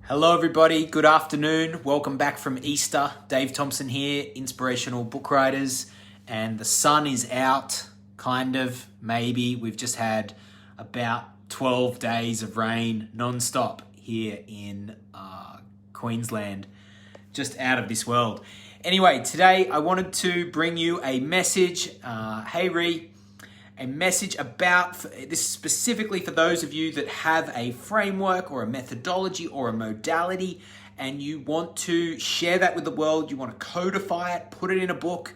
Hello everybody, good afternoon. Welcome back from Easter. Dave Thompson here, Inspirational Book Writers. And the sun is out, kind of, maybe. We've just had about 12 days of rain non-stop here in Queensland. Just out of this world. Anyway, today I wanted to bring you a message. Hey Ree. A message about, this is specifically for those of you that have a framework or a methodology or a modality and you want to share that with the world, you want to codify it, put it in a book,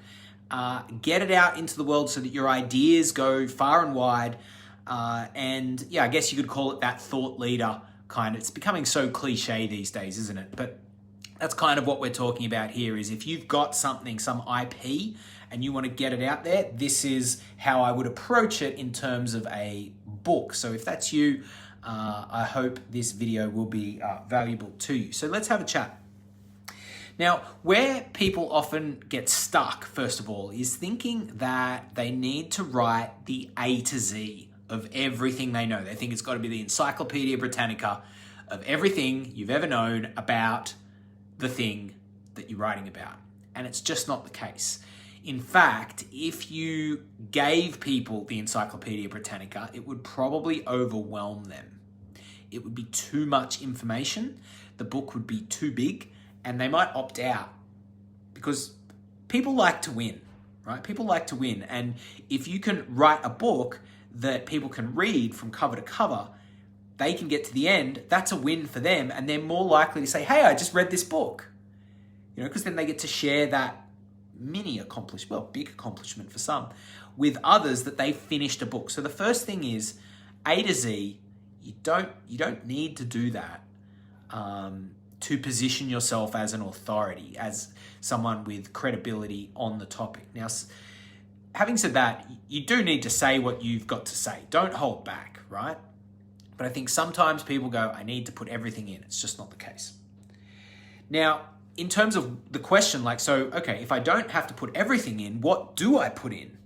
get it out into the world so that your ideas go far and wide. And yeah, I guess you could call it that thought leader kind of. It's becoming so cliche these days, isn't it? But that's kind of what we're talking about here is if you've got something, some IP, and you want to get it out there, this is how I would approach it in terms of a book. So if that's you, I hope this video will be valuable to you. So let's have a chat. Now, where people often get stuck, first of all, is thinking that they need to write the A to Z of everything they know. They think it's got to be the Encyclopedia Britannica of everything you've ever known about the thing that you're writing about. And it's just not the case. In fact, if you gave people the Encyclopedia Britannica, it would probably overwhelm them. It would be too much information, the book would be too big, and they might opt out because people like to win, right? People like to win. And if you can write a book that people can read from cover to cover, they can get to the end, that's a win for them, and they're more likely to say, hey, I just read this book. You know, because then they get to share that big accomplishment for some, with others that they finished a book. So the first thing is A to Z, you don't need to do that to position yourself as an authority, as someone with credibility on the topic. Now, having said that, you do need to say what you've got to say. Don't hold back, right? But I think sometimes people go, I need to put everything in. It's just not the case. Now, in terms of the question, okay, if I don't have to put everything in, what do I put in?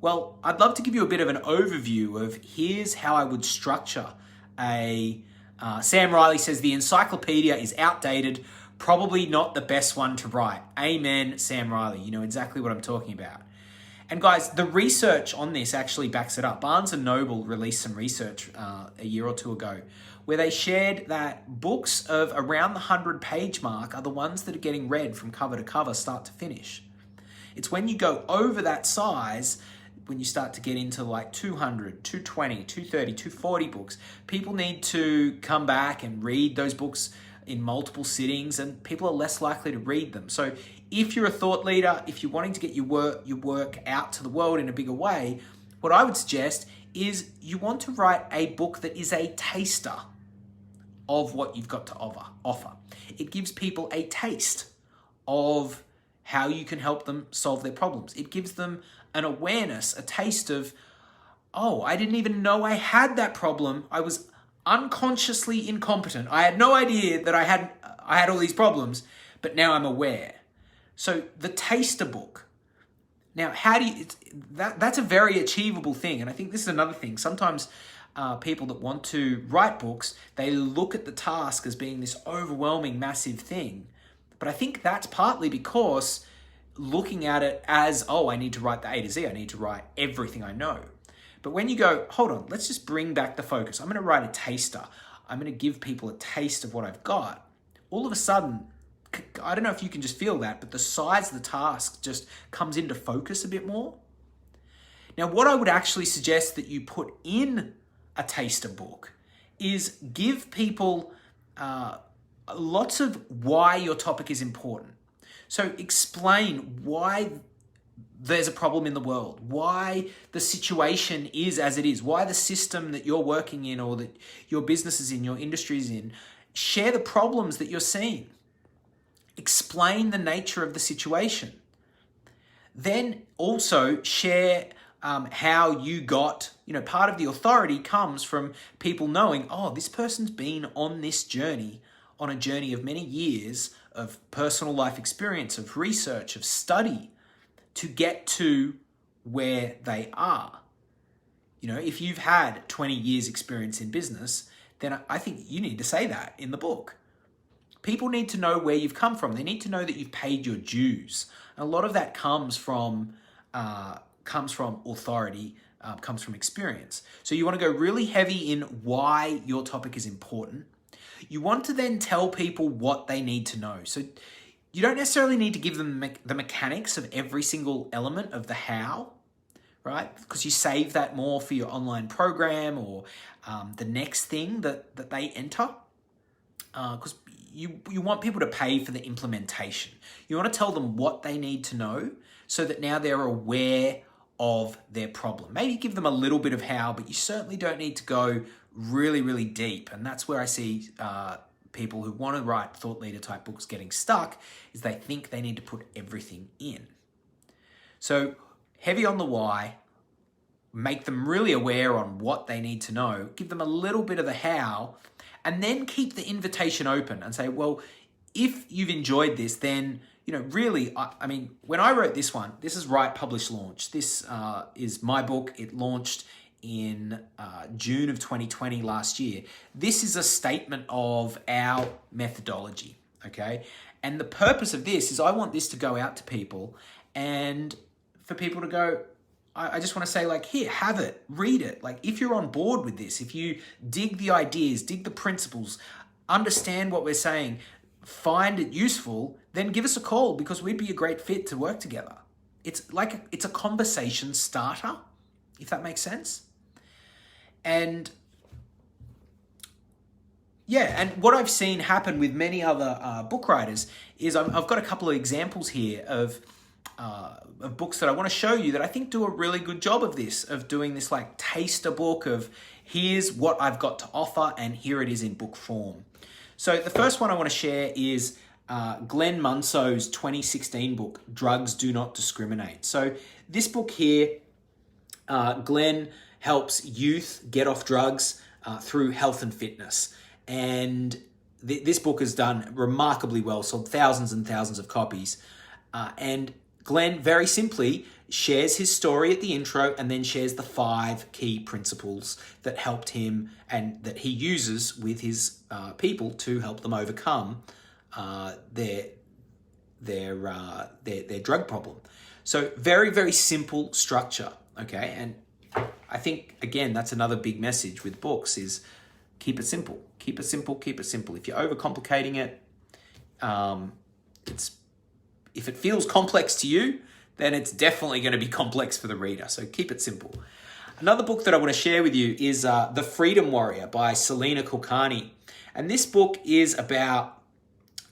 Well, I'd love to give you a bit of an overview of here's how I would structure a... Sam Riley says the encyclopedia is outdated, probably not the best one to write. Amen, Sam Riley. You know exactly what I'm talking about. And guys, the research on this actually backs it up. Barnes & Noble released some research a year or two ago where they shared that books of around the 100-page mark are the ones that are getting read from cover to cover, start to finish. It's when you go over that size, when you start to get into like 200, 220, 230, 240 books, people need to come back and read those books in multiple sittings, and people are less likely to read them. So if you're a thought leader, if you're wanting to get your work out to the world in a bigger way, what I would suggest is you want to write a book that is a taster of what you've got to offer. It gives people a taste of how you can help them solve their problems. It gives them an awareness, a taste of, oh, I didn't even know I had that problem. I was unconsciously incompetent. I had no idea that I had all these problems, but now I'm aware. So the taster book. Now, that's a very achievable thing. And I think this is another thing. Sometimes people that want to write books, they look at the task as being this overwhelming, massive thing. But I think that's partly because looking at it as, oh, I need to write the A to Z. I need to write everything I know. But when you go, hold on, let's just bring back the focus. I'm going to write a taster. I'm going to give people a taste of what I've got. All of a sudden, I don't know if you can just feel that, but the size of the task just comes into focus a bit more. Now, what I would actually suggest that you put in a taster book is give people lots of why your topic is important. So explain why there's a problem in the world, why the situation is as it is, why the system that you're working in or that your business is in, your industry is in. Share the problems that you're seeing. Explain the nature of the situation. Then also share how you got, part of the authority comes from people knowing, oh, this person's been on this journey, on a journey of many years of personal life experience, of research, of study to get to where they are. If you've had 20 years experience in business, then I think you need to say that in the book. people need to know where you've come from. They need to know that you've paid your dues. And a lot of that comes from authority, comes from experience. So you want to go really heavy in why your topic is important. You want to then tell people what they need to know. So you don't necessarily need to give them the mechanics of every single element of the how, right? Because you save that more for your online program or the next thing that they enter. Because you want people to pay for the implementation. You want to tell them what they need to know so that now they're aware of their problem. Maybe give them a little bit of how, but you certainly don't need to go really, really deep. And that's where I see people who want to write thought leader type books getting stuck, is they think they need to put everything in. So heavy on the why, make them really aware on what they need to know, give them a little bit of the how, and then keep the invitation open and say, well, if you've enjoyed this, then, really, I mean, when I wrote this one, this is Write, Publish, Launch. This is my book. It launched in June of 2020 last year. This is a statement of our methodology, okay? And the purpose of this is I want this to go out to people and for people to go, I just want to say, like, here, have it, read it. Like, if you're on board with this, if you dig the ideas, dig the principles, understand what we're saying, find it useful, then give us a call because we'd be a great fit to work together. It's a conversation starter, if that makes sense. And yeah, and what I've seen happen with many other book writers is I've got a couple of examples here of books that I want to show you that I think do a really good job of this, of doing this like taster book of here's what I've got to offer and here it is in book form. So the first one I want to share is Glenn Munso's 2016 book, Drugs Do Not Discriminate. So this book here, Glenn helps youth get off drugs through health and fitness. And this book has done remarkably well, sold thousands and thousands of copies. And Glenn very simply shares his story at the intro and then shares the 5 key principles that helped him and that he uses with his people to help them overcome their drug problem. So very, very simple structure, okay? And I think, again, that's another big message with books is keep it simple. Keep it simple, keep it simple. If you're overcomplicating it, if it feels complex to you, then it's definitely going to be complex for the reader. So keep it simple. Another book that I want to share with you is The Freedom Warrior by Selena Kulkarni. And this book is about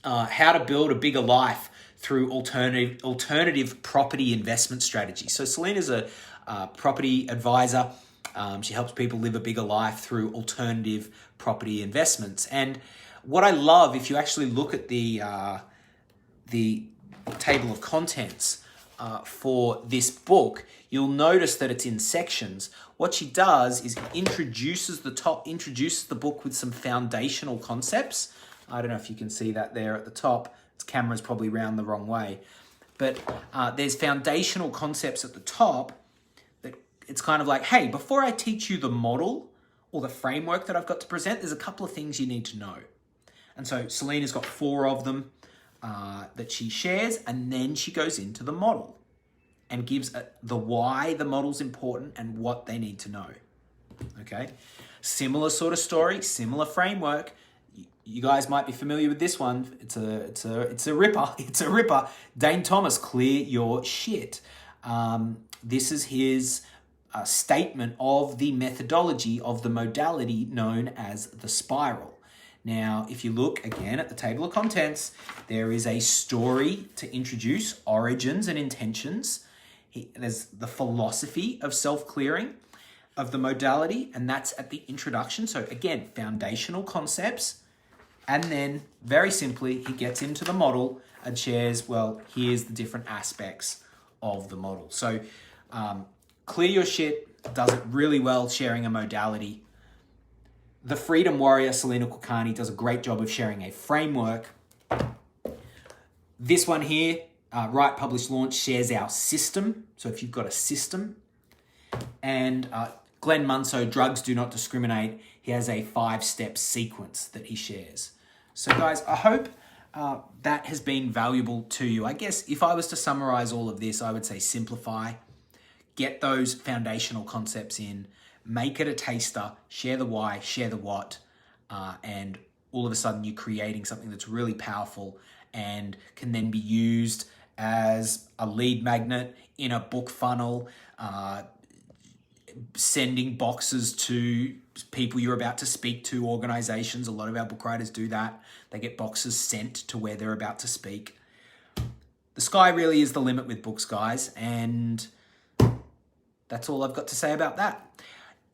how to build a bigger life through alternative property investment strategies. So Selena's a property advisor. She helps people live a bigger life through alternative property investments. And what I love, if you actually look at the table of contents for this book, you'll notice that it's in sections. What she does is introduces the book with some foundational concepts. I don't know if you can see that there at the top. Its camera's probably round the wrong way. But there's foundational concepts at the top that it's kind of like, hey, before I teach you the model or the framework that I've got to present, there's a couple of things you need to know. And so Selena's got 4 of them that she shares, and then she goes into the model and gives the why the model's important and what they need to know. Okay? Similar sort of story, similar framework. You guys might be familiar with this one. It's a ripper. It's a ripper. Dane Thomas, Clear Your Shit. This is his statement of the methodology of the modality known as the spiral. Now, if you look again at the table of contents, there is a story to introduce origins and intentions. There's the philosophy of self-clearing of the modality, and that's at the introduction. So again, foundational concepts. And then very simply, he gets into the model and shares, well, here's the different aspects of the model. So Clear Your Shit does it really well, sharing a modality. The Freedom Warrior, Selena Kulkarni, does a great job of sharing a framework. This one here, Write, Publish, Launch, shares our system. So if you've got a system. And Glenn Munso, Drugs Do Not Discriminate, he has a 5-step sequence that he shares. So guys, I hope that has been valuable to you. I guess if I was to summarize all of this, I would say simplify, get those foundational concepts in, make it a taster, share the why, share the what, and all of a sudden you're creating something that's really powerful and can then be used as a lead magnet in a book funnel, sending boxes to people you're about to speak to, organizations. A lot of our book writers do that. They get boxes sent to where they're about to speak. The sky really is the limit with books, guys, and that's all I've got to say about that.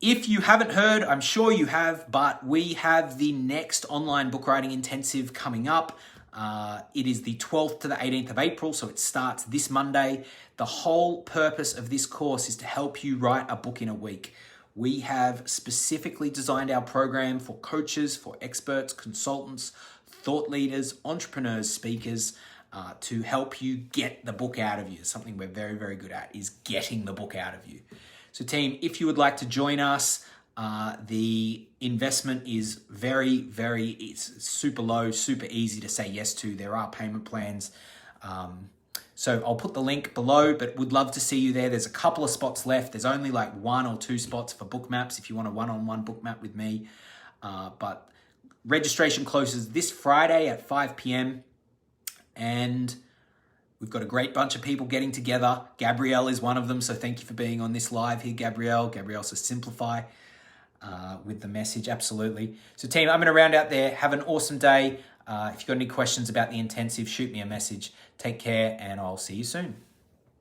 If you haven't heard, I'm sure you have, but we have the next online book writing intensive coming up. It is the 12th to the 18th of April, so it starts this Monday. The whole purpose of this course is to help you write a book in a week. We have specifically designed our program for coaches, for experts, consultants, thought leaders, entrepreneurs, speakers, to help you get the book out of you. Something we're very, very good at is getting the book out of you. So team, if you would like to join us, the investment is it's super low, super easy to say yes to. There are payment plans. So I'll put the link below, but would love to see you there. There's a couple of spots left. There's only like 1 or 2 spots for book maps if you want a one-on-one book map with me. But registration closes this Friday at 5 p.m. And we've got a great bunch of people getting together. Gabrielle is one of them, so thank you for being on this live here, Gabrielle. Gabrielle says simplify with the message, absolutely. So team, I'm going to round out there. Have an awesome day. If you've got any questions about the intensive, shoot me a message. Take care, and I'll see you soon.